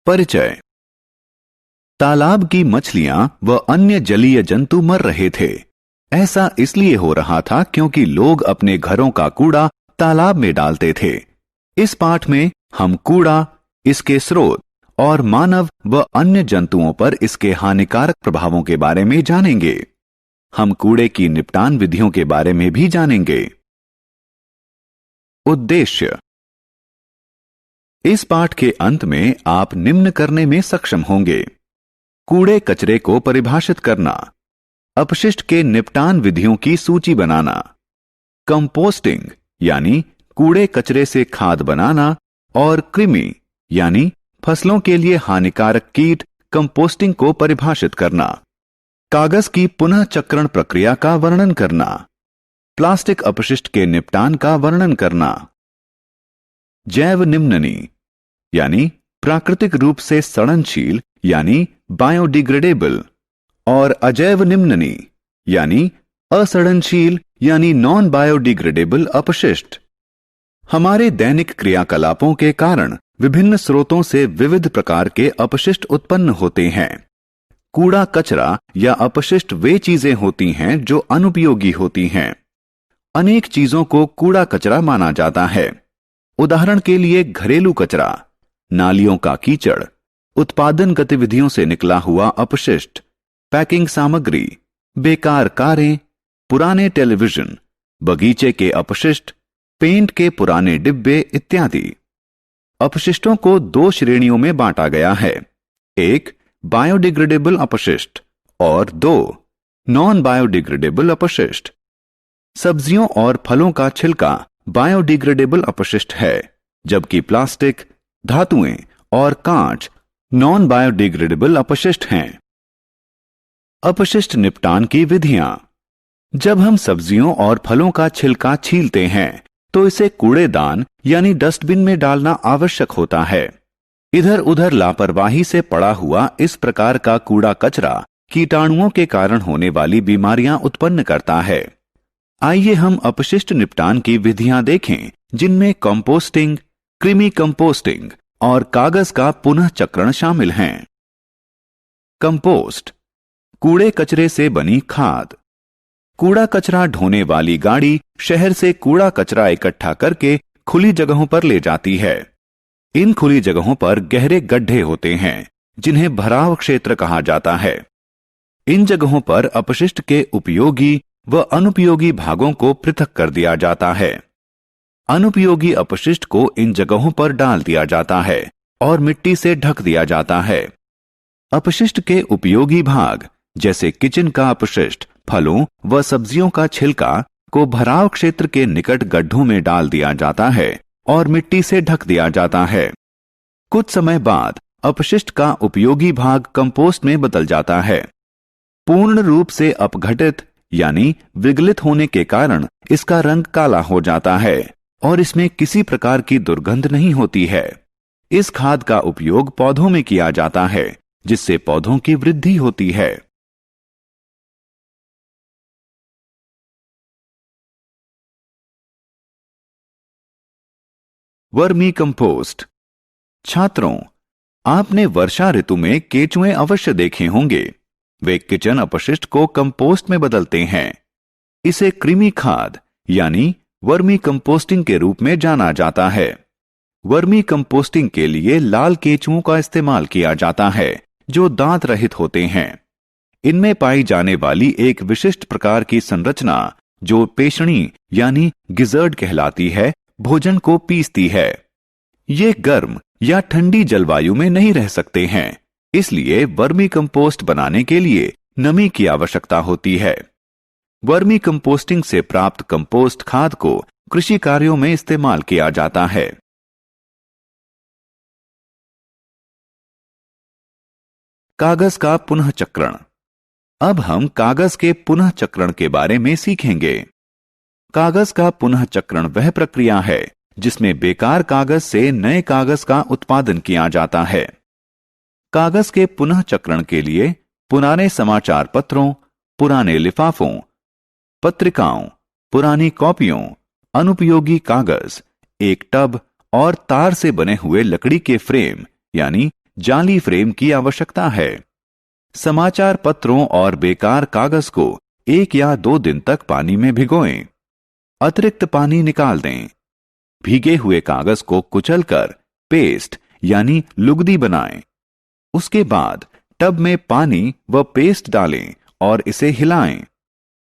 परिचय। तालाब की मछलियां व अन्य जलीय जंतु मर रहे थे। ऐसा इसलिए हो रहा था क्योंकि लोग अपने घरों का कूड़ा तालाब में डालते थे। इस पाठ में हम कूड़ा, इसके स्रोत और मानव व अन्य जंतुओं पर इसके हानिकारक प्रभावों के बारे में जानेंगे। हम कूड़े की निपटान विधियों के बारे में भी जानेंगे। उद्देश्य। इस पाठ के अंत में आप निम्न करने में सक्षम होंगे: कूड़े कचरे को परिभाषित करना, अपशिष्ट के निपटान विधियों की सूची बनाना, कंपोस्टिंग यानी कूड़े कचरे से खाद बनाना और कृमि यानी फसलों के लिए हानिकारक कीट कंपोस्टिंग को परिभाषित करना, कागज की पुनः चक्रण प्रक्रिया का वर्णन करना, प्लास्टिक अपशिष्ट के निपटान का वर्णन करना, जैव निम्ननी यानी प्राकृतिक रूप से सड़नशील यानी बायोडिग्रेडेबल और अजैव निम्ननी यानी असड़नशील यानी नॉन बायोडिग्रेडेबल अपशिष्ट। हमारे दैनिक क्रियाकलापों के कारण विभिन्न स्रोतों से विविध प्रकार के अपशिष्ट उत्पन्न होते हैं। कूड़ा कचरा या अपशिष्ट वे चीजें होती हैं जो अनुपयोगी होती हैं। अनेक चीजों को कूड़ा कचरा माना जाता है। उदाहरण के लिए घरेलू कचरा, नालियों का कीचड़, उत्पादन गतिविधियों से निकला हुआ अपशिष्ट, पैकिंग सामग्री, बेकार कारें, पुराने टेलीविजन, बगीचे के अपशिष्ट, पेंट के पुराने डिब्बे इत्यादि। अपशिष्टों को दो श्रेणियों में बांटा गया है: एक बायोडिग्रेडेबल अपशिष्ट और दो नॉन बायोडिग्रेडेबल अपशिष्ट। सब्जियों और फलों का छिलका बायोडिग्रेडेबल अपशिष्ट है, जबकि प्लास्टिक, धातुएं और कांच नॉन बायोडिग्रेडेबल अपशिष्ट हैं। अपशिष्ट निपटान की विधियां। जब हम सब्जियों और फलों का छिलका छीलते हैं तो इसे कूड़ेदान यानी डस्टबिन में डालना आवश्यक होता है। इधर उधर लापरवाही से पड़ा हुआ इस प्रकार का कूड़ा कचरा कीटाणुओं के कारण होने वाली बीमारियां उत्पन्न करता है। आइए हम अपशिष्ट निपटान की विधियां देखें, जिनमें कंपोस्टिंग, कृमि कंपोस्टिंग और कागज का पुनः चक्रण शामिल हैं। कंपोस्ट, कूड़े कचरे से बनी खाद। कूड़ा कचरा ढोने वाली गाड़ी शहर से कूड़ा कचरा इकट्ठा करके खुली जगहों पर ले जाती है। इन खुली जगहों पर गहरे गड्ढे होते हैं, जिन्हें भराव क्षेत्र कहा जाता है। इन जगहों पर अपशिष्ट के उपयोगी व अनुपयोगी भागों को पृथक कर दिया जाता है। अनुपयोगी अपशिष्ट को इन जगहों पर डाल दिया जाता है और मिट्टी से ढक दिया जाता है। अपशिष्ट के उपयोगी भाग जैसे किचन का अपशिष्ट, फलों व सब्जियों का छिलका को भराव क्षेत्र के निकट गड्ढों में डाल दिया जाता है और मिट्टी से ढक दिया जाता है। कुछ समय बाद अपशिष्ट का उपयोगी भाग कंपोस्ट में बदल जाता है। पूर्ण रूप से अपघटित यानी विगलित होने के कारण इसका रंग काला हो जाता है और इसमें किसी प्रकार की दुर्गंध नहीं होती है। इस खाद का उपयोग पौधों में किया जाता है, जिससे पौधों की वृद्धि होती है। Vermi compost. छात्रों, आपने वर्षा ऋतु में केंचुए अवश्य देखे होंगे। वे किचन अपशिष्ट को कंपोस्ट में बदलते हैं। इसे कृमि खाद यानी वर्मी कंपोस्टिंग के रूप में जाना जाता है। वर्मी कंपोस्टिंग के लिए लाल केंचुओं का इस्तेमाल किया जाता है, जो दांत रहित होते हैं। इनमें पाई जाने वाली एक विशिष्ट प्रकार की संरचना, जो पेषणी यानी गिजर्ड कहलाती है, भोजन को पीसती है। ये गर्म या ठंडी जलवायु में नहीं रह सकते हैं, इसलिए वर्मी कंपोस्ट बनाने के लिए नमी की आवश्यकता होती है। वर्मी कंपोस्टिंग से प्राप्त कंपोस्ट खाद को कृषि कार्यों में इस्तेमाल किया जाता है। कागज का पुनः चक्रण। अब हम कागज के पुनः चक्रण के बारे में सीखेंगे। कागज का पुनः चक्रण वह प्रक्रिया है जिसमें बेकार कागज से नए कागज का उत्पादन किया जाता है। कागज के पुनः चक्रण के लिए पुराने समाचार पत्रों, पुराने लिफाफों, पत्रिकाओं, पुरानी कॉपियों, अनुपयोगी कागज, एक टब और तार से बने हुए लकड़ी के फ्रेम यानी जाली फ्रेम की आवश्यकता है। समाचार पत्रों और बेकार कागज को 1 या 2 दिन तक पानी में भिगोएं। अतिरिक्त पानी निकाल दें। भीगे हुए कागज को कुचलकर पेस्ट यानी लुगदी बनाएं। उसके बाद टब में पानी व पेस्ट डालें और इसे हिलाएं।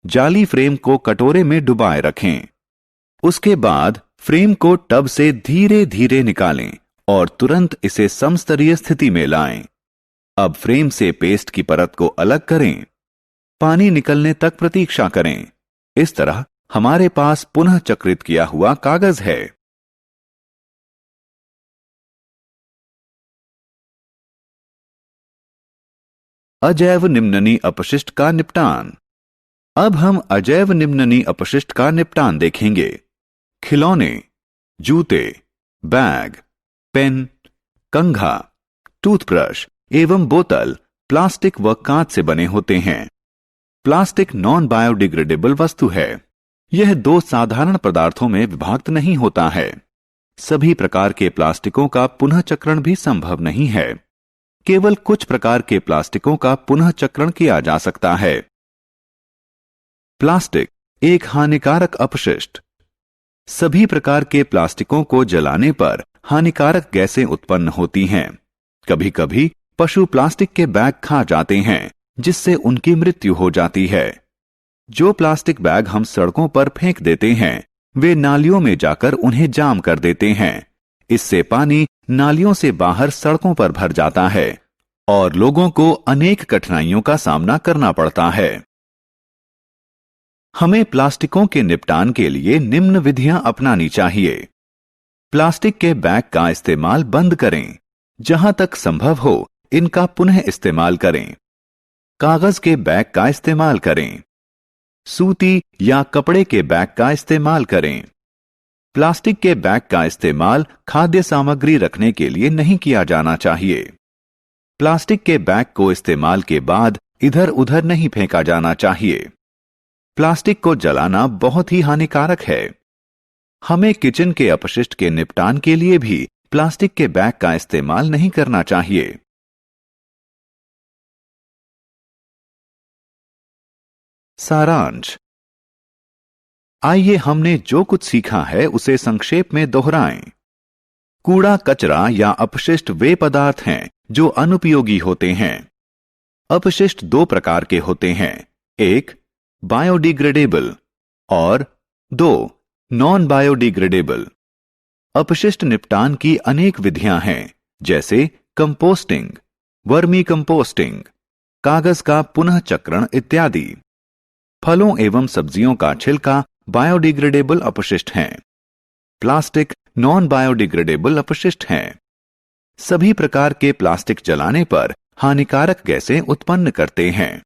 जाली फ्रेम को कटोरे में डुबाए रखें। उसके बाद फ्रेम को टब से धीरे धीरे निकालें और तुरंत इसे समस्तरीय स्थिति में लाएं। अब फ्रेम से पेस्ट की परत को अलग करें। पानी निकलने तक प्रतीक्षा करें। इस तरह हमारे पास पुनः चक्रित किया हुआ कागज है। अजैव निम्ननी अपशिष्ट का निपटान। अब हम अजैव निम्ननी अपशिष्ट का निपटान देखेंगे। खिलौने, जूते, बैग, पेन, कंघा, टूथब्रश एवं बोतल प्लास्टिक व कांच से बने होते हैं। प्लास्टिक नॉन बायोडिग्रेडेबल वस्तु है। यह 2 साधारण पदार्थों में विभक्त नहीं होता है। सभी प्रकार के प्लास्टिकों का पुनः चक्रण भी संभव नहीं है। केवल कुछ प्रकार के प्लास्टिकों का पुनः चक्रण किया जा सकता है। प्लास्टिक एक हानिकारक अपशिष्ट। सभी प्रकार के प्लास्टिकों को जलाने पर हानिकारक गैसें उत्पन्न होती हैं। कभी कभी पशु प्लास्टिक के बैग खा जाते हैं, जिससे उनकी मृत्यु हो जाती है। जो प्लास्टिक बैग हम सड़कों पर फेंक देते हैं, वे नालियों में जाकर उन्हें जाम कर देते हैं। इससे पानी नालियों से बाहर सड़कों पर भर जाता है और लोगों को अनेक कठिनाइयों का सामना करना पड़ता है। हमें प्लास्टिकों के निपटान के लिए निम्न विधियां अपनानी चाहिए। प्लास्टिक के बैग का इस्तेमाल बंद करें। जहां तक संभव हो इनका पुनः इस्तेमाल करें। कागज के बैग का इस्तेमाल करें। सूती या कपड़े के बैग का इस्तेमाल करें। प्लास्टिक के बैग का इस्तेमाल खाद्य सामग्री रखने के लिए नहीं किया जाना चाहिए। प्लास्टिक के बैग को इस्तेमाल के बाद इधर उधर नहीं फेंका जाना चाहिए। प्लास्टिक को जलाना बहुत ही हानिकारक है। हमें किचन के अपशिष्ट के निपटान के लिए भी प्लास्टिक के बैग का इस्तेमाल नहीं करना चाहिए। सारांश। आइए हमने जो कुछ सीखा है उसे संक्षेप में दोहराएं। कूड़ा कचरा या अपशिष्ट वे पदार्थ हैं जो अनुपयोगी होते हैं। अपशिष्ट 2 प्रकार के होते हैं, 1 बायोडिग्रेडेबल और 2 नॉन बायोडिग्रेडेबल। अपशिष्ट निपटान की अनेक विधियां हैं, जैसे कंपोस्टिंग, वर्मी कंपोस्टिंग, कागज का पुनः चक्रण इत्यादि। फलों एवं सब्जियों का छिलका बायोडिग्रेडेबल अपशिष्ट हैं। प्लास्टिक नॉन बायोडिग्रेडेबल अपशिष्ट हैं। सभी प्रकार के प्लास्टिक जलाने पर हानिकारक गैसें उत्पन्न करते हैं।